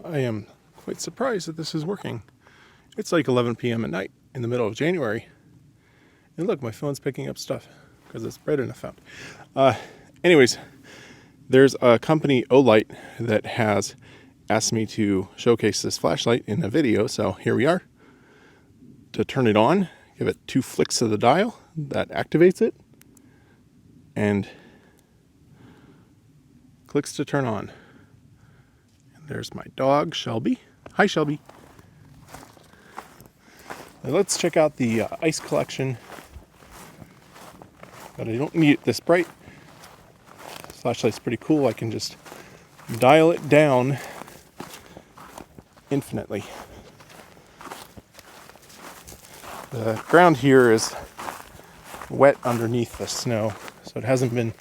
I am quite surprised that this is working. It's like 11 p.m. at night in the middle of January. And look, my phone's picking up stuff because it's bright enough out. Anyways, there's a company, Olight, that has asked me to showcase this flashlight in a video. So here we are. To turn it on, give it 2 flicks of the dial. That activates it. And clicks to turn on. And there's my dog, Shelby. Hi, Shelby. Now let's check out the ice collection. But I don't need it this bright. This flashlight's pretty cool. I can just dial it down infinitely. The ground here is wet underneath the snow, so it hasn't been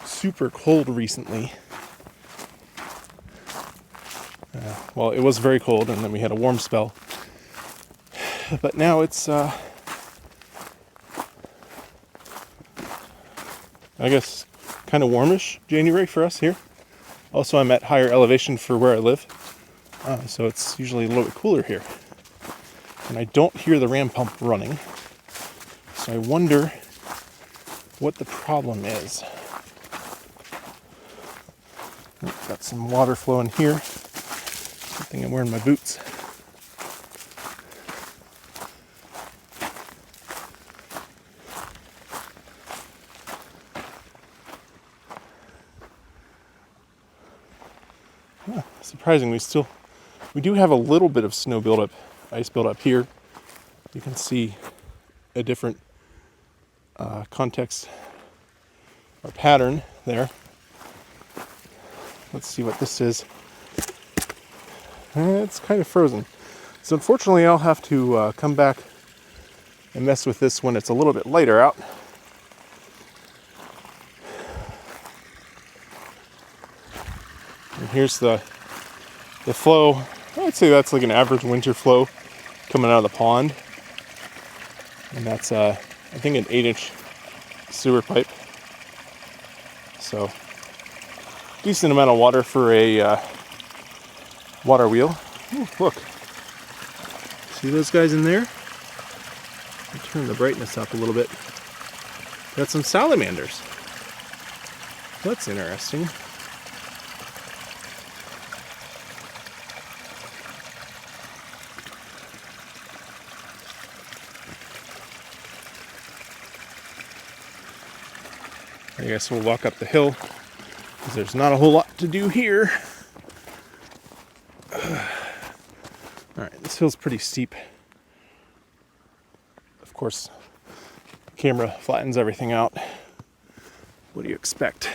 super cold recently. Well, it was very cold, and then we had a warm spell. But now it's, I guess, kind of warmish January for us here. Also, I'm at higher elevation for where I live, so it's usually a little bit cooler here. And I don't hear the ram pump running, so I wonder what the problem is. Oh, got some water flowing here. Good thing I'm wearing my boots. Surprisingly, we do have a little bit of snow buildup, ice buildup here. You can see a different context or pattern there. Let's see what this is. It's kind of frozen. So unfortunately, I'll have to come back and mess with this when it's a little bit lighter out. And here's the flow. I'd say that's like an average winter flow coming out of the pond. And that's, I think, an 8-inch sewer pipe. So, decent amount of water for a water wheel. Ooh, look. See those guys in there? I'll turn the brightness up a little bit. Got some salamanders. That's interesting. I guess we'll walk up the hill because there's not a whole lot to do here. Alright, this hill's pretty steep. Of course, the camera flattens everything out. What do you expect?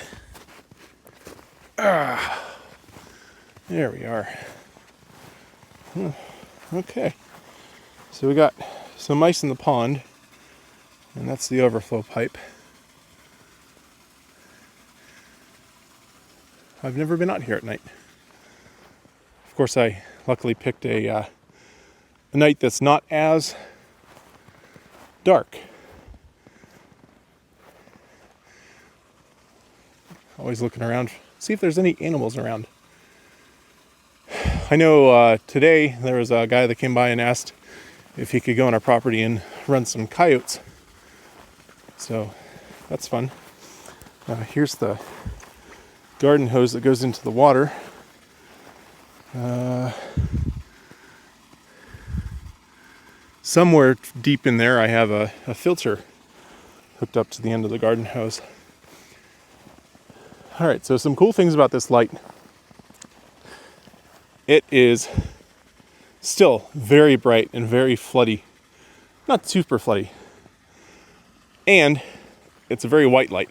There we are. Okay. So we got some ice in the pond, and that's the overflow pipe. I've never been out here at night. Of course, I luckily picked a night that's not as dark. Always looking around, see if there's any animals around. I know today there was a guy that came by and asked if he could go on our property and run some coyotes. So that's fun. Here's the garden hose that goes into the water. Somewhere deep in there I have a filter hooked up to the end of the garden hose. Alright, so some cool things about this light. It is still very bright and very floody. Not super floody. And it's a very white light.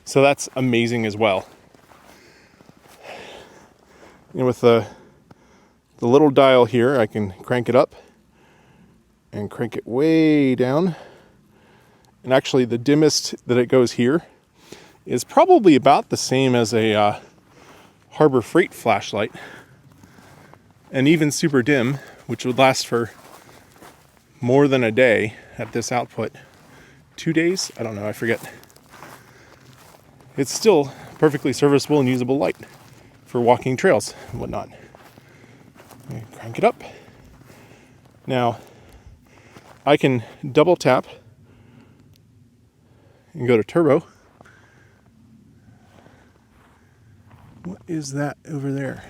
So that's amazing as well. And with the little dial here, I can crank it up and crank it way down. And actually, the dimmest that it goes here is probably about the same as a Harbor Freight flashlight. And even super dim, which would last for more than a day at this output. 2 days? I don't know, I forget. It's still perfectly serviceable and usable light for walking trails and whatnot. And crank it up. Now, I can double tap and go to turbo. What is that over there?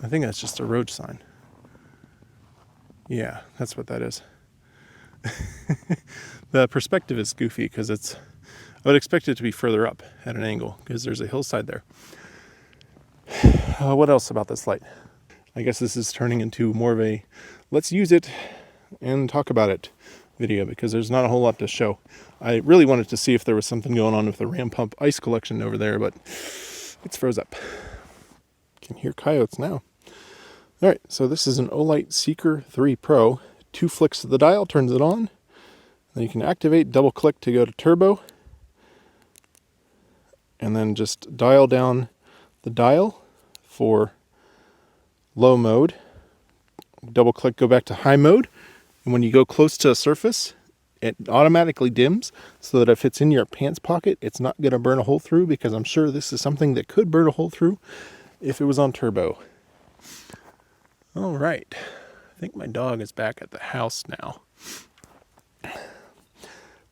I think that's just a road sign. Yeah, that's what that is. The perspective is goofy because I would expect it to be further up at an angle because there's a hillside there. What else about this light? I guess this is turning into more of a let's use it and talk about it video because there's not a whole lot to show. I really wanted to see if there was something going on with the ram pump ice collection over there, but it's froze up. Can hear coyotes now. All right, so this is an Olight Seeker 3 Pro. 2 flicks of the dial turns it on. Then you can activate, double click to go to turbo. And then just dial down the dial for low mode. Double click, go back to high mode. And when you go close to a surface, it automatically dims so that if it's in your pants pocket, it's not going to burn a hole through, because I'm sure this is something that could burn a hole through if it was on turbo. All right. I think my dog is back at the house now.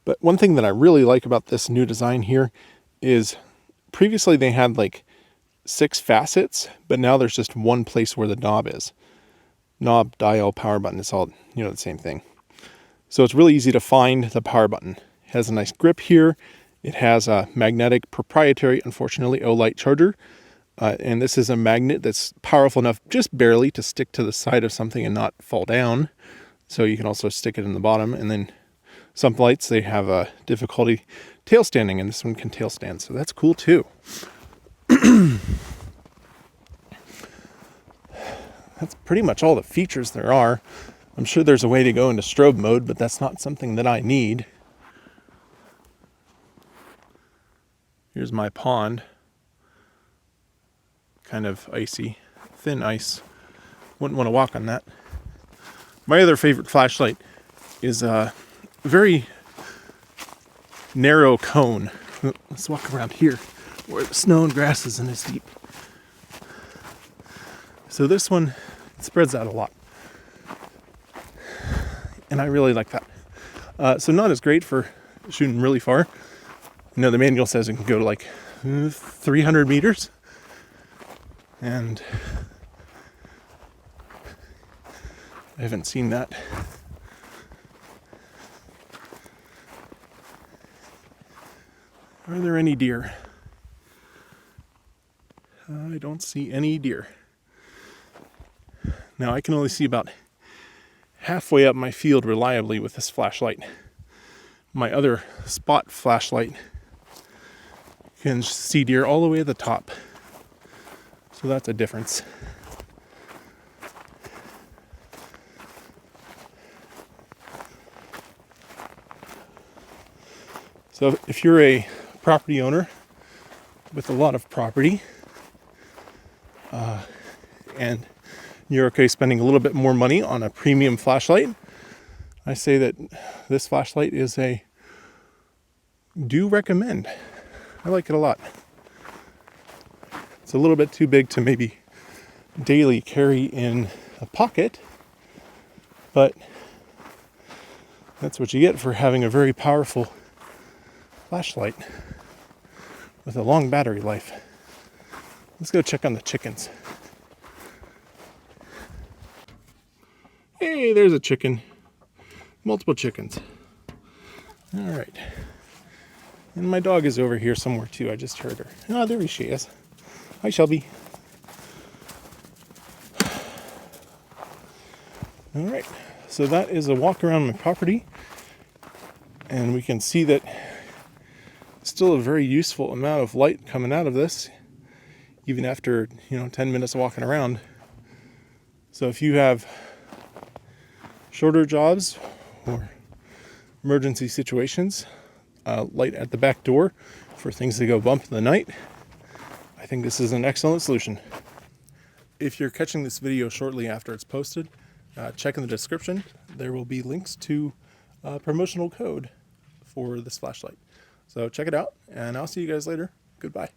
But one thing that I really like about this new design here is previously they had like 6 facets, but now there's just one place where the knob is. Knob, dial, power button, it's all, the same thing. So it's really easy to find the power button. It has a nice grip here. It has a magnetic proprietary, unfortunately, Olight charger. And this is a magnet that's powerful enough just barely to stick to the side of something and not fall down. So you can also stick it in the bottom. And then some lights, they have a difficulty tail standing, and this one can tail stand. So that's cool too. That's pretty much all the features there are. I'm sure there's a way to go into strobe mode, but that's not something that I need. Here's my pond. Kind of icy, thin ice. Wouldn't want to walk on that. My other favorite flashlight is a very narrow cone. Let's walk around here where the snow and grass isn't as deep. So this one spreads out a lot. And I really like that. So not as great for shooting really far. The manual says it can go to like 300 meters. And I haven't seen that. Are there any deer? I don't see any deer. Now I can only see about halfway up my field reliably with this flashlight. My other spot flashlight can see deer all the way at the top. So that's a difference. So if you're a property owner with a lot of property, and you're okay spending a little bit more money on a premium flashlight, I say that this flashlight is a do recommend. I like it a lot. It's a little bit too big to maybe daily carry in a pocket, but that's what you get for having a very powerful flashlight with a long battery life. Let's go check on the chickens. Hey, there's a chicken. Multiple chickens. All right. And my dog is over here somewhere too. I just heard her. Oh, there she is. Hi, Shelby. All right. So that is a walk around my property. And we can see that still a very useful amount of light coming out of this, even after, 10 minutes of walking around. So if you have shorter jobs or emergency situations, light at the back door for things to go bump in the night, I think this is an excellent solution. If you're catching this video shortly after it's posted, check in the description. There will be links to promotional code for this flashlight. So check it out, and I'll see you guys later. Goodbye.